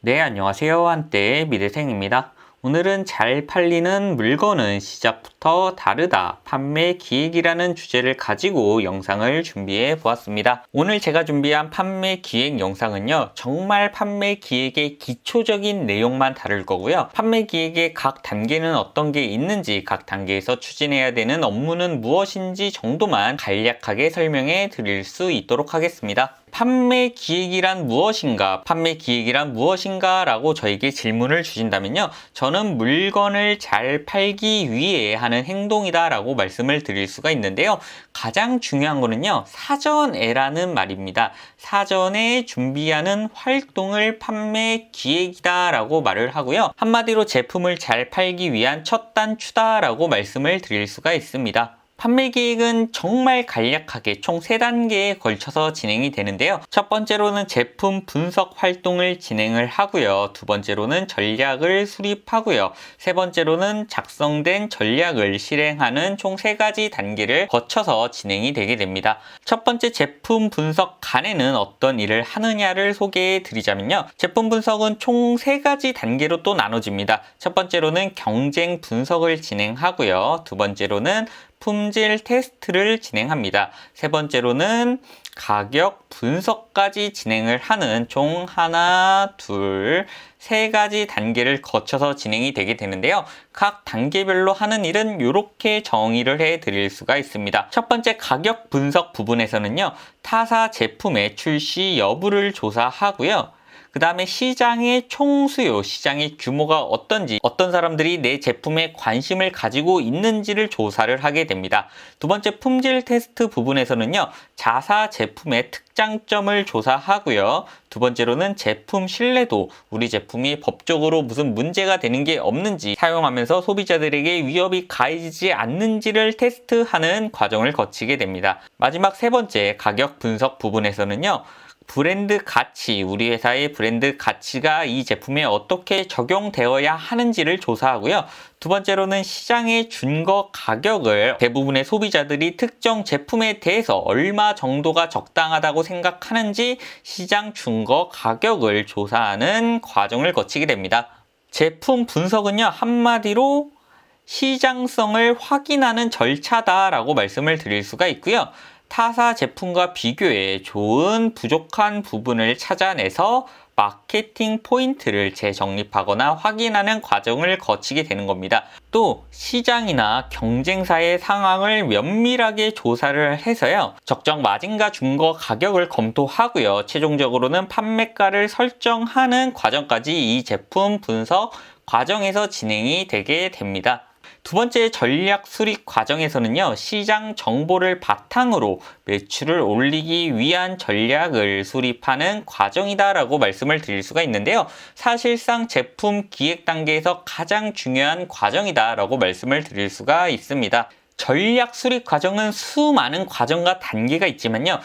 네, 안녕하세요. 한때 미대생입니다. 오늘은 잘 팔리는 물건은 시작부터 다르다. 판매 기획이라는 주제를 가지고 영상을 준비해 보았습니다. 오늘 제가 준비한 판매 기획 영상은요, 정말 판매 기획의 기초적인 내용만 다룰 거고요. 판매 기획의 각 단계는 어떤 게 있는지, 각 단계에서 추진해야 되는 업무는 무엇인지 정도만 간략하게 설명해 드릴 수 있도록 하겠습니다. 판매 기획이란 무엇인가? 판매 기획이란 무엇인가? 라고 저에게 질문을 주신다면요. 저는 물건을 잘 팔기 위해 하는 행동이다 라고 말씀을 드릴 수가 있는데요. 가장 중요한 거는요. 사전에라는 말입니다. 사전에 준비하는 활동을 판매 기획이다 라고 말을 하고요. 한마디로 제품을 잘 팔기 위한 첫 단추다 라고 말씀을 드릴 수가 있습니다. 판매 기획은 정말 간략하게 총 3단계에 걸쳐서 진행이 되는데요. 첫 번째로는 제품 분석 활동을 진행을 하고요. 두 번째로는 전략을 수립하고요. 세 번째로는 작성된 전략을 실행하는 총 3가지 단계를 거쳐서 진행이 되게 됩니다. 첫 번째 제품 분석 간에는 어떤 일을 하느냐를 소개해 드리자면요. 제품 분석은 총 3가지 단계로 또 나눠집니다. 첫 번째로는 경쟁 분석을 진행하고요. 두 번째로는 품질 테스트를 진행합니다. 세 번째로는 가격 분석까지 진행을 하는 총 하나, 둘, 3가지 단계를 거쳐서 진행이 되게 되는데요. 각 단계별로 하는 일은 이렇게 정의를 해 드릴 수가 있습니다. 첫 번째 가격 분석 부분에서는요. 타사 제품의 출시 여부를 조사하고요. 그 다음에 시장의 총수요, 시장의 규모가 어떤지, 어떤 사람들이 내 제품에 관심을 가지고 있는지를 조사를 하게 됩니다. 두 번째 품질 테스트 부분에서는요, 자사 제품의 특장점을 조사하고요. 두 번째로는 제품 신뢰도, 우리 제품이 법적으로 무슨 문제가 되는 게 없는지, 사용하면서 소비자들에게 위협이 가해지지 않는지를 테스트하는 과정을 거치게 됩니다. 마지막 세 번째 가격 분석 부분에서는요, 브랜드 가치, 우리 회사의 브랜드 가치가 이 제품에 어떻게 적용되어야 하는지를 조사하고요. 두 번째로는 시장의 준거 가격을 대부분의 소비자들이 특정 제품에 대해서 얼마 정도가 적당하다고 생각하는지 시장 준거 가격을 조사하는 과정을 거치게 됩니다. 제품 분석은요, 한마디로 시장성을 확인하는 절차다라고 말씀을 드릴 수가 있고요. 타사 제품과 비교해 좋은 부족한 부분을 찾아내서 마케팅 포인트를 재정립하거나 확인하는 과정을 거치게 되는 겁니다. 또 시장이나 경쟁사의 상황을 면밀하게 조사를 해서요. 적정 마진과 준거 가격을 검토하고요. 최종적으로는 판매가를 설정하는 과정까지 이 제품 분석 과정에서 진행이 되게 됩니다. 두 번째 전략 수립 과정에서는요, 시장 정보를 바탕으로 매출을 올리기 위한 전략을 수립하는 과정이다라고 말씀을 드릴 수가 있는데요. 사실상 제품 기획 단계에서 가장 중요한 과정이다라고 말씀을 드릴 수가 있습니다. 전략 수립 과정은 수많은 과정과 단계가 있지만요.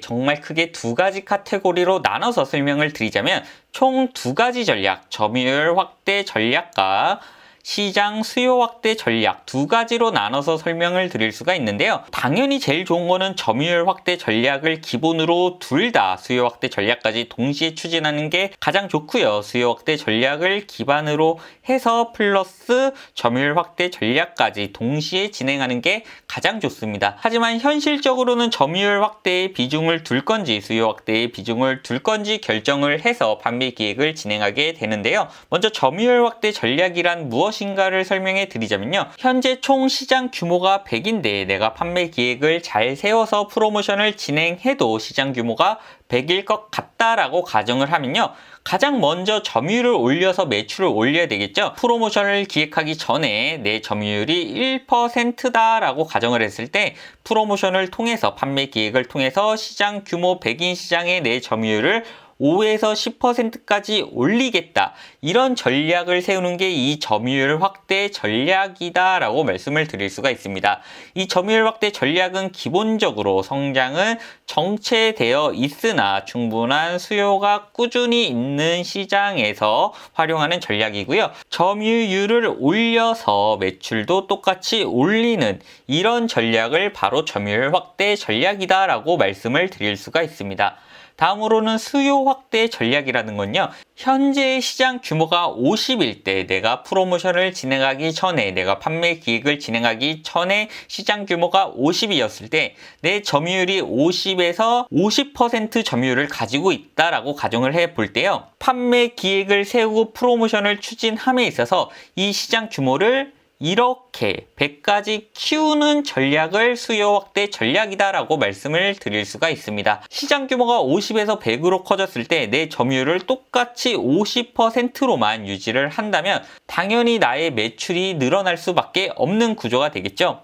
정말 크게 2가지 카테고리로 나눠서 설명을 드리자면 총 2가지 전략, 점유율 확대 전략과 시장 수요 확대 전략 2가지로 나눠서 설명을 드릴 수가 있는데요. 당연히 제일 좋은 거는 점유율 확대 전략을 기본으로 둘 다 수요 확대 전략까지 동시에 추진하는 게 가장 좋고요. 수요 확대 전략을 기반으로 해서 플러스 점유율 확대 전략까지 동시에 진행하는 게 가장 좋습니다. 하지만 현실적으로는 점유율 확대의 비중을 둘 건지 수요 확대의 비중을 둘 건지 결정을 해서 판매 기획을 진행하게 되는데요. 먼저 점유율 확대 전략이란 무엇인가를 설명해 드리자면요. 현재 총 시장 규모가 100인데 내가 판매 기획을 잘 세워서 프로모션을 진행해도 시장 규모가 100일 것 같다라고 가정을 하면요. 가장 먼저 점유율을 올려서 매출을 올려야 되겠죠. 프로모션을 기획하기 전에 내 점유율이 1%다라고 가정을 했을 때 프로모션을 통해서 판매 기획을 통해서 시장 규모 100인 시장의 내 점유율을 5에서 10%까지 올리겠다. 이런 전략을 세우는 게 이 점유율 확대 전략이다라고 말씀을 드릴 수가 있습니다. 이 점유율 확대 전략은 기본적으로 성장은 정체되어 있으나 충분한 수요가 꾸준히 있는 시장에서 활용하는 전략이고요. 점유율을 올려서 매출도 똑같이 올리는 이런 전략을 바로 점유율 확대 전략이다라고 말씀을 드릴 수가 있습니다. 다음으로는 수요 확대 전략이라는 건요. 현재 시장 규모가 50일 때 내가 프로모션을 진행하기 전에 내가 판매 기획을 진행하기 전에 시장 규모가 50이었을 때 내 점유율이 50에서 50% 점유율을 가지고 있다라고 가정을 해 볼 때요. 판매 기획을 세우고 프로모션을 추진함에 있어서 이 시장 규모를 이렇게 100까지 키우는 전략을 수요 확대 전략이다라고 말씀을 드릴 수가 있습니다. 시장 규모가 50에서 100으로 커졌을 때 내 점유율을 똑같이 50%로만 유지를 한다면 당연히 나의 매출이 늘어날 수밖에 없는 구조가 되겠죠.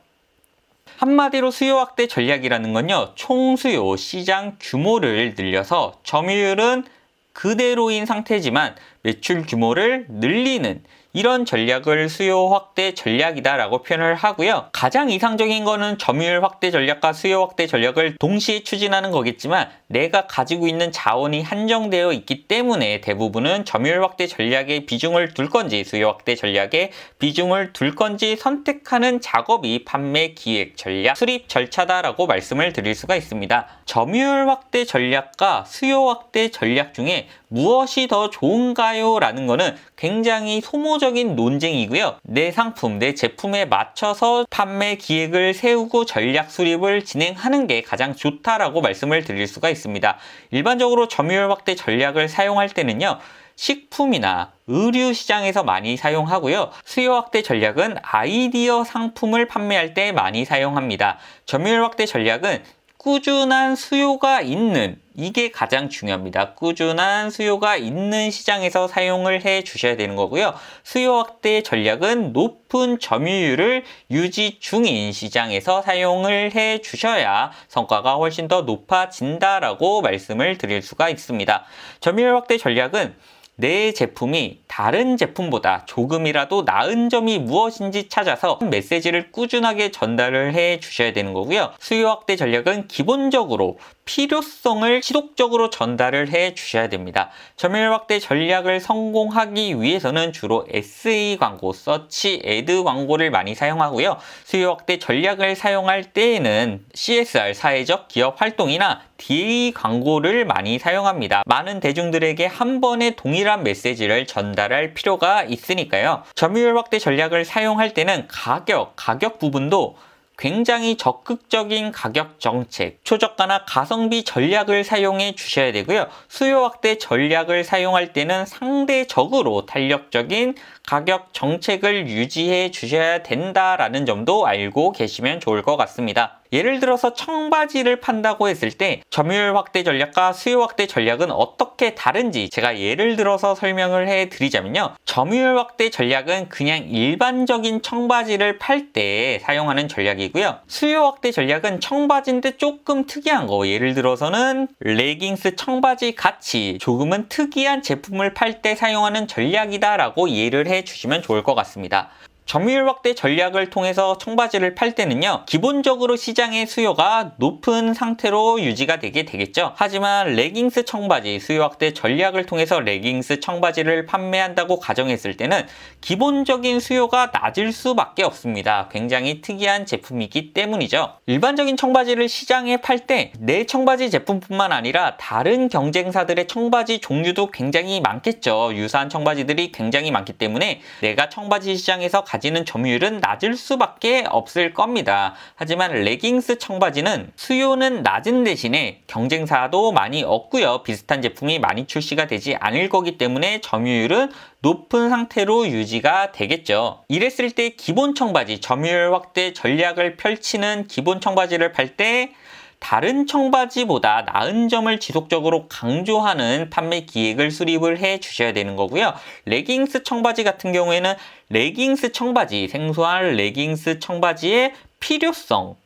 한마디로 수요 확대 전략이라는 건요. 총수요 시장 규모를 늘려서 점유율은 그대로인 상태지만 매출 규모를 늘리는 이런 전략을 수요 확대 전략이다라고 표현을 하고요. 가장 이상적인 거는 점유율 확대 전략과 수요 확대 전략을 동시에 추진하는 거겠지만 내가 가지고 있는 자원이 한정되어 있기 때문에 대부분은 점유율 확대 전략에 비중을 둘 건지 수요 확대 전략에 비중을 둘 건지 선택하는 작업이 판매 기획 전략, 수립 절차다라고 말씀을 드릴 수가 있습니다. 점유율 확대 전략과 수요 확대 전략 중에 무엇이 더 좋은가요? 라는 거는 굉장히 소모적인 논쟁이고요. 내 상품, 내 제품에 맞춰서 판매 기획을 세우고 전략 수립을 진행하는 게 가장 좋다라고 말씀을 드릴 수가 있습니다. 일반적으로 점유율 확대 전략을 사용할 때는요. 식품이나 의류 시장에서 많이 사용하고요. 수요 확대 전략은 아이디어 상품을 판매할 때 많이 사용합니다. 점유율 확대 전략은 꾸준한 수요가 있는, 이게 가장 중요합니다. 꾸준한 수요가 있는 시장에서 사용을 해 주셔야 되는 거고요. 수요 확대 전략은 높은 점유율을 유지 중인 시장에서 사용을 해 주셔야 성과가 훨씬 더 높아진다라고 말씀을 드릴 수가 있습니다. 점유율 확대 전략은 내 제품이 다른 제품보다 조금이라도 나은 점이 무엇인지 찾아서 메시지를 꾸준하게 전달을 해 주셔야 되는 거고요. 수요 확대 전략은 기본적으로 필요성을 지속적으로 전달을 해 주셔야 됩니다. 점유율 확대 전략을 성공하기 위해서는 주로 SE 광고, 서치, 애드 광고를 많이 사용하고요. 수요 확대 전략을 사용할 때에는 CSR, 사회적 기업 활동이나 DA 광고를 많이 사용합니다. 많은 대중들에게 한 번에 동일한 메시지를 전달할 필요가 있으니까요. 점유율 확대 전략을 사용할 때는 가격 부분도 굉장히 적극적인 가격 정책, 초저가나 가성비 전략을 사용해 주셔야 되고요. 수요 확대 전략을 사용할 때는 상대적으로 탄력적인 가격 정책을 유지해 주셔야 된다라는 점도 알고 계시면 좋을 것 같습니다. 예를 들어서 청바지를 판다고 했을 때 점유율 확대 전략과 수요 확대 전략은 어떻게 다른지 제가 예를 들어서 설명을 해 드리자면요. 점유율 확대 전략은 그냥 일반적인 청바지를 팔 때 사용하는 전략이고요. 수요 확대 전략은 청바지인데 조금 특이한 거, 예를 들어서는 레깅스 청바지 같이 조금은 특이한 제품을 팔 때 사용하는 전략이다라고 이해를 해 주시면 좋을 것 같습니다. 점유율 확대 전략을 통해서 청바지를 팔 때는요. 기본적으로 시장의 수요가 높은 상태로 유지가 되게 되겠죠. 하지만 레깅스 청바지, 수요 확대 전략을 통해서 레깅스 청바지를 판매한다고 가정했을 때는 기본적인 수요가 낮을 수밖에 없습니다. 굉장히 특이한 제품이기 때문이죠. 일반적인 청바지를 시장에 팔 때 내 청바지 제품뿐만 아니라 다른 경쟁사들의 청바지 종류도 굉장히 많겠죠. 유사한 청바지들이 굉장히 많기 때문에 내가 청바지 시장에서 가지는 점유율은 낮을 수밖에 없을 겁니다. 하지만 레깅스 청바지는 수요는 낮은 대신에 경쟁사도 많이 없고요. 비슷한 제품이 많이 출시가 되지 않을 거기 때문에 점유율은 높은 상태로 유지가 되겠죠. 이랬을 때 기본 청바지, 점유율 확대 전략을 펼치는 기본 청바지를 팔 때 다른 청바지보다 나은 점을 지속적으로 강조하는 판매 기획을 수립을 해 주셔야 되는 거고요. 레깅스 청바지 같은 경우에는 레깅스 청바지, 생소한 레깅스 청바지의 필요성,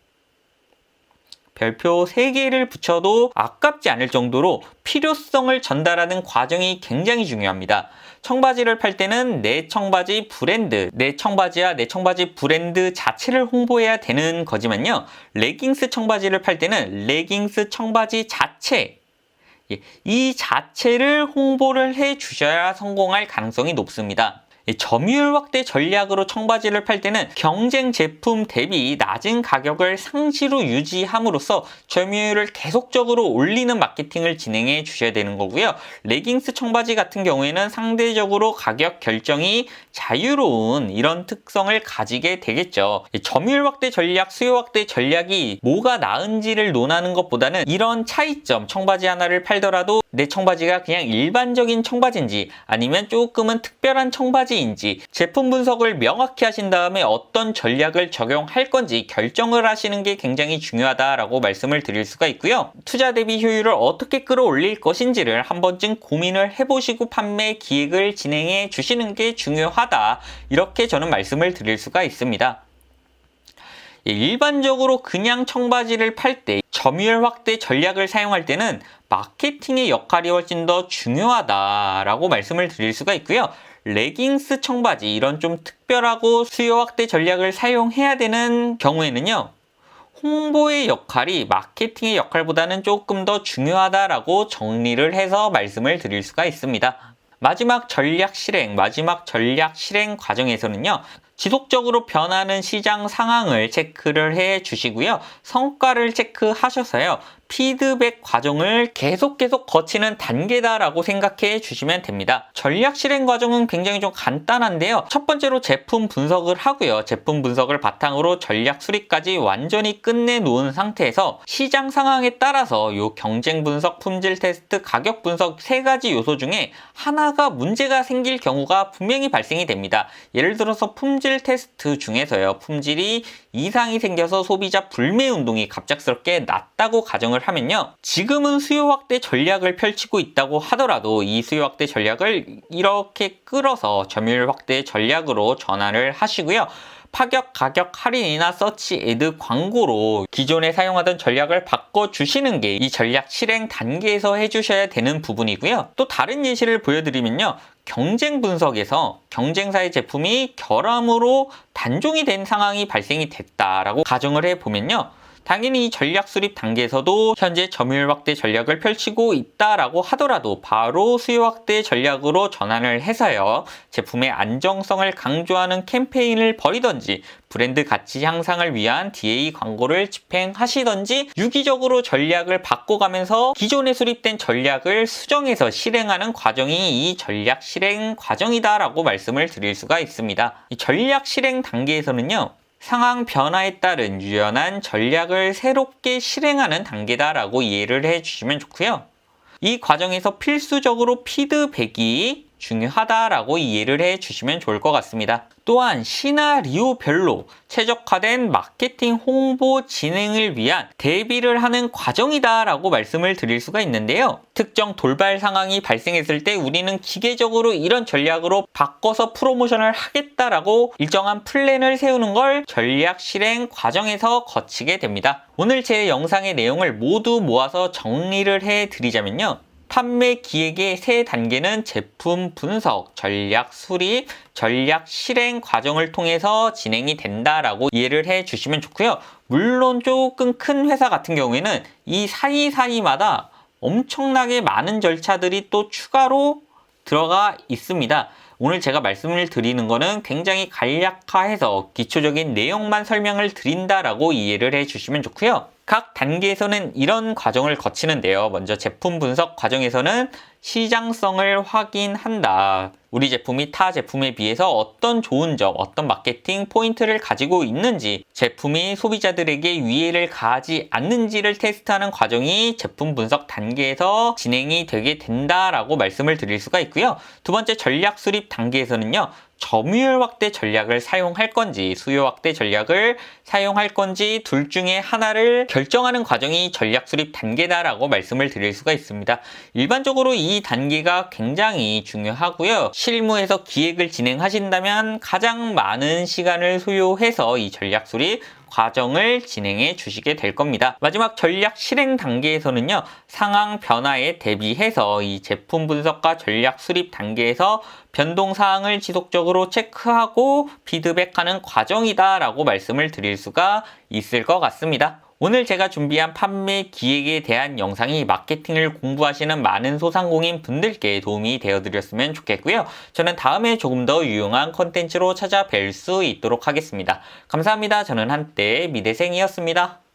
별표 3개를 붙여도 아깝지 않을 정도로 필요성을 전달하는 과정이 굉장히 중요합니다. 청바지를 팔 때는 내 청바지 브랜드, 내 청바지와 내 청바지 브랜드 자체를 홍보해야 되는 거지만요. 레깅스 청바지를 팔 때는 레깅스 청바지 자체, 이 자체를 홍보를 해 주셔야 성공할 가능성이 높습니다. 이 점유율 확대 전략으로 청바지를 팔 때는 경쟁 제품 대비 낮은 가격을 상시로 유지함으로써 점유율을 계속적으로 올리는 마케팅을 진행해 주셔야 되는 거고요. 레깅스 청바지 같은 경우에는 상대적으로 가격 결정이 자유로운 이런 특성을 가지게 되겠죠. 점유율 확대 전략, 수요 확대 전략이 뭐가 나은지를 논하는 것보다는 이런 차이점, 청바지 하나를 팔더라도 내 청바지가 그냥 일반적인 청바지인지 아니면 조금은 특별한 청바지인지 제품 분석을 명확히 하신 다음에 어떤 전략을 적용할 건지 결정을 하시는 게 굉장히 중요하다라고 말씀을 드릴 수가 있고요. 투자 대비 효율을 어떻게 끌어올릴 것인지를 한 번쯤 고민을 해보시고 판매 기획을 진행해 주시는 게 중요하다. 이렇게 저는 말씀을 드릴 수가 있습니다. 일반적으로 그냥 청바지를 팔 때 점유율 확대 전략을 사용할 때는 마케팅의 역할이 훨씬 더 중요하다라고 말씀을 드릴 수가 있고요. 레깅스 청바지 이런 좀 특별하고 수요 확대 전략을 사용해야 되는 경우에는요. 홍보의 역할이 마케팅의 역할보다는 조금 더 중요하다라고 정리를 해서 말씀을 드릴 수가 있습니다. 마지막 전략 실행 과정에서는요. 지속적으로 변하는 시장 상황을 체크를 해 주시고요. 성과를 체크하셔서요. 피드백 과정을 계속 거치는 단계다라고 생각해 주시면 됩니다. 전략 실행 과정은 굉장히 좀 간단한데요. 첫 번째로 제품 분석을 하고요. 제품 분석을 바탕으로 전략 수립까지 완전히 끝내 놓은 상태에서 시장 상황에 따라서 요 경쟁 분석, 품질 테스트, 가격 분석 세 가지 요소 중에 하나가 문제가 생길 경우가 분명히 발생이 됩니다. 예를 들어서 품질 테스트 중에서요. 품질이 이상이 생겨서 소비자 불매 운동이 갑작스럽게 났다고 가정을 하면요. 지금은 수요 확대 전략을 펼치고 있다고 하더라도 이 수요 확대 전략을 이렇게 끌어서 점유율 확대 전략으로 전환을 하시고요. 파격, 가격 할인이나 서치 애드 광고로 기존에 사용하던 전략을 바꿔주시는 게 이 전략 실행 단계에서 해주셔야 되는 부분이고요. 또 다른 예시를 보여드리면요. 경쟁 분석에서 경쟁사의 제품이 결함으로 단종이 된 상황이 발생이 됐다라고 가정을 해보면요. 당연히 이 전략 수립 단계에서도 현재 점유율 확대 전략을 펼치고 있다라고 하더라도 바로 수요 확대 전략으로 전환을 해서요. 제품의 안정성을 강조하는 캠페인을 벌이던지 브랜드 가치 향상을 위한 DA 광고를 집행하시던지 유기적으로 전략을 바꿔가면서 기존에 수립된 전략을 수정해서 실행하는 과정이 이 전략 실행 과정이다라고 말씀을 드릴 수가 있습니다. 이 전략 실행 단계에서는요. 상황 변화에 따른 유연한 전략을 새롭게 실행하는 단계다라고 이해를 해주시면 좋고요. 이 과정에서 필수적으로 피드백이 중요하다라고 이해를 해주시면 좋을 것 같습니다. 또한 시나리오별로 최적화된 마케팅 홍보 진행을 위한 대비를 하는 과정이다라고 말씀을 드릴 수가 있는데요. 특정 돌발 상황이 발생했을 때 우리는 기계적으로 이런 전략으로 바꿔서 프로모션을 하겠다라고 일정한 플랜을 세우는 걸 전략 실행 과정에서 거치게 됩니다. 오늘 제 영상의 내용을 모두 모아서 정리를 해드리자면요. 판매 기획의 세 단계는 제품 분석, 전략 수립, 전략 실행 과정을 통해서 진행이 된다라고 이해를 해 주시면 좋고요. 물론 조금 큰 회사 같은 경우에는 이 사이사이마다 엄청나게 많은 절차들이 또 추가로 들어가 있습니다. 오늘 제가 말씀을 드리는 거는 굉장히 간략화해서 기초적인 내용만 설명을 드린다라고 이해를 해 주시면 좋고요. 각 단계에서는 이런 과정을 거치는데요. 먼저 제품 분석 과정에서는 시장성을 확인한다. 우리 제품이 타 제품에 비해서 어떤 좋은 점, 어떤 마케팅 포인트를 가지고 있는지, 제품이 소비자들에게 위해를 가하지 않는지를 테스트하는 과정이 제품 분석 단계에서 진행이 되게 된다라고 말씀을 드릴 수가 있고요. 두 번째 전략 수립 단계에서는요. 점유율 확대 전략을 사용할 건지 수요 확대 전략을 사용할 건지 둘 중에 하나를 결정하는 과정이 전략 수립 단계다라고 말씀을 드릴 수가 있습니다. 일반적으로 이 단계가 굉장히 중요하고요. 실무에서 기획을 진행하신다면 가장 많은 시간을 소요해서 이 전략 수립 과정을 진행해 주시게 될 겁니다. 마지막 전략 실행 단계에서는요. 상황 변화에 대비해서 이 제품 분석과 전략 수립 단계에서 변동사항을 지속적으로 체크하고 피드백하는 과정이다 라고 말씀을 드릴 수가 있을 것 같습니다. 오늘 제가 준비한 판매 기획에 대한 영상이 마케팅을 공부하시는 많은 소상공인 분들께 도움이 되어드렸으면 좋겠고요. 저는 다음에 조금 더 유용한 컨텐츠로 찾아뵐 수 있도록 하겠습니다. 감사합니다. 저는 한때 미대생이었습니다.